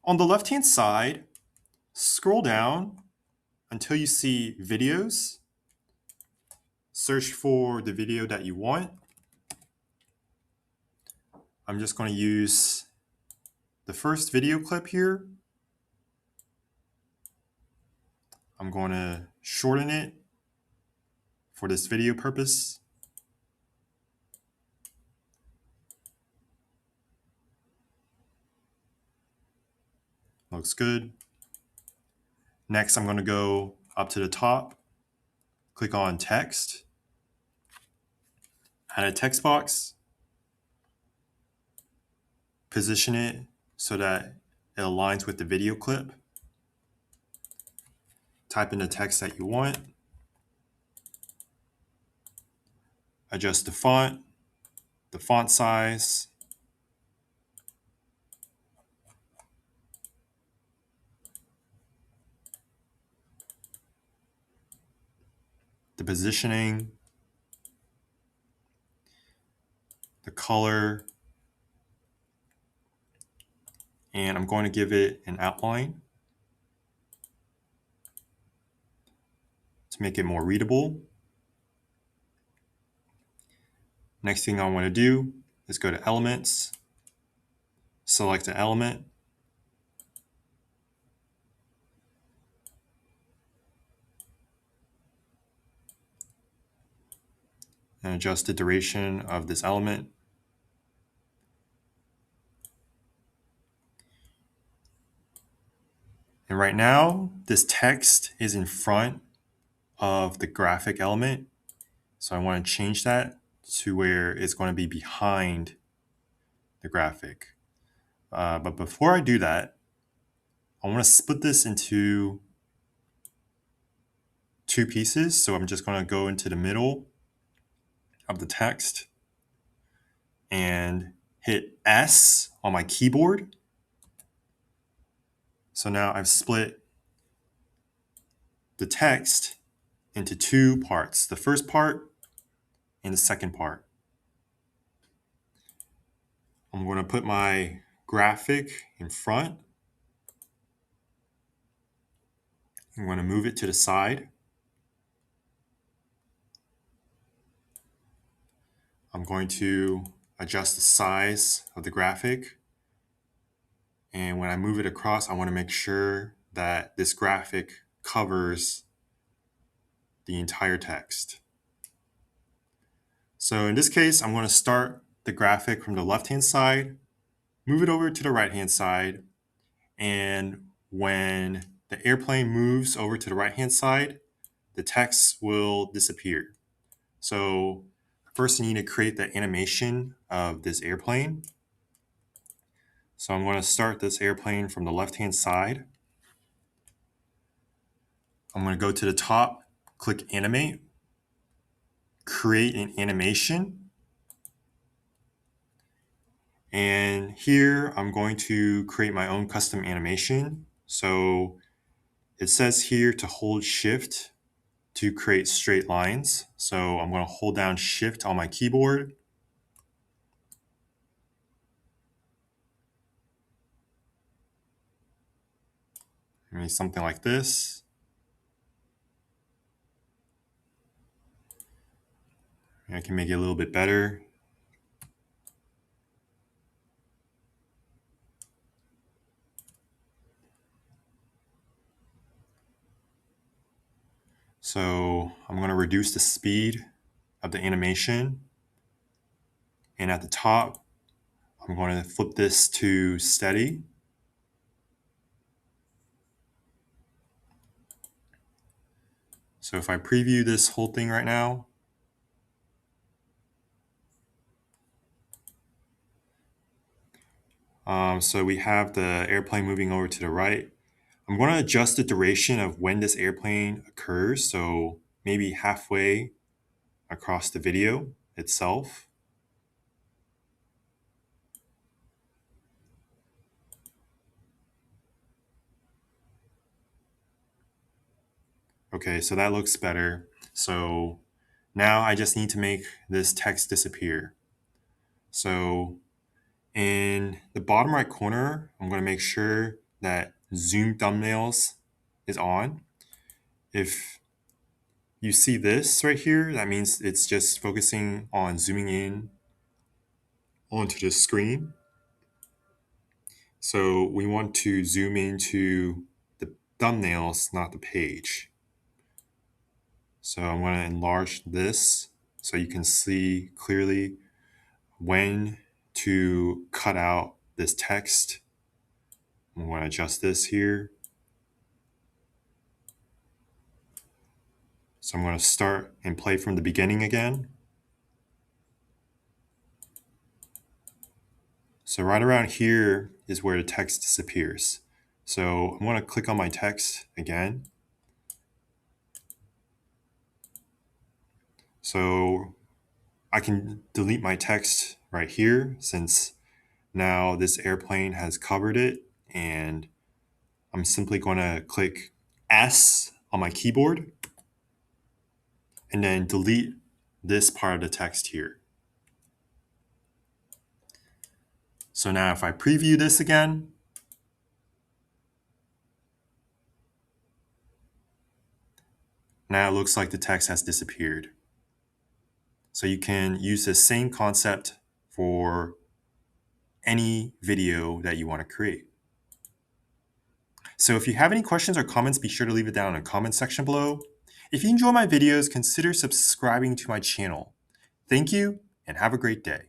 On the left-hand side, scroll down until you see videos. Search for the video that you want. I'm just going to use the first video clip here. I'm going to shorten it for this video purpose. Looks good. Next, I'm going to go up to the top, click on text, add a text box, position it so that it aligns with the video clip. Type in the text that you want. Adjust the font size, the positioning, the color, and I'm going to give it an outline to make it more readable. Next thing I want to do is go to Elements, select an element, and adjust the duration of this element. And right now, this text is in front of the graphic element. So I want to change that to where it's going to be behind the graphic. But before I do that, I want to split this into two pieces. So I'm just going to go into the middle of the text and hit S on my keyboard. So now I've split the text into two parts, the first part and the second part. I'm going to put my graphic in front. I'm going to move it to the side. I'm going to adjust the size of the graphic. And when I move it across, I want to make sure that this graphic covers the entire text. So in this case, I'm going to start the graphic from the left-hand side, move it over to the right-hand side, and when the airplane moves over to the right-hand side, the text will disappear. So first you need to create the animation of this airplane. So I'm going to start this airplane from the left-hand side. I'm going to go to the top, click Animate, create an animation. And here I'm going to create my own custom animation. So it says here to hold Shift to create straight lines. So I'm going to hold down Shift on my keyboard. Maybe something like this. I can make it a little bit better. So I'm going to reduce the speed of the animation. And at the top, I'm going to flip this to steady. So if I preview this whole thing right now, so we have the airplane moving over to the right. I'm going to adjust the duration of when this airplane occurs. So maybe halfway across the video itself. Okay, so that looks better. So now I just need to make this text disappear. So in the bottom right corner, I'm going to make sure that zoom thumbnails is on. If you see this right here, that means it's just focusing on zooming in onto the screen. So we want to zoom into the thumbnails, not the page. So I'm going to enlarge this so you can see clearly when to cut out this text. I'm going to adjust this here. So I'm going to start and play from the beginning again. So right around here is where the text disappears. So I'm going to click on my text again. So I can delete my text right here since now this airplane has covered it, and I'm simply going to click S on my keyboard and then delete this part of the text here. So now if I preview this again, now it looks like the text has disappeared. So you can use the same concept for any video that you want to create. So if you have any questions or comments, be sure to leave it down in the comment section below. If you enjoy my videos, consider subscribing to my channel. Thank you and have a great day.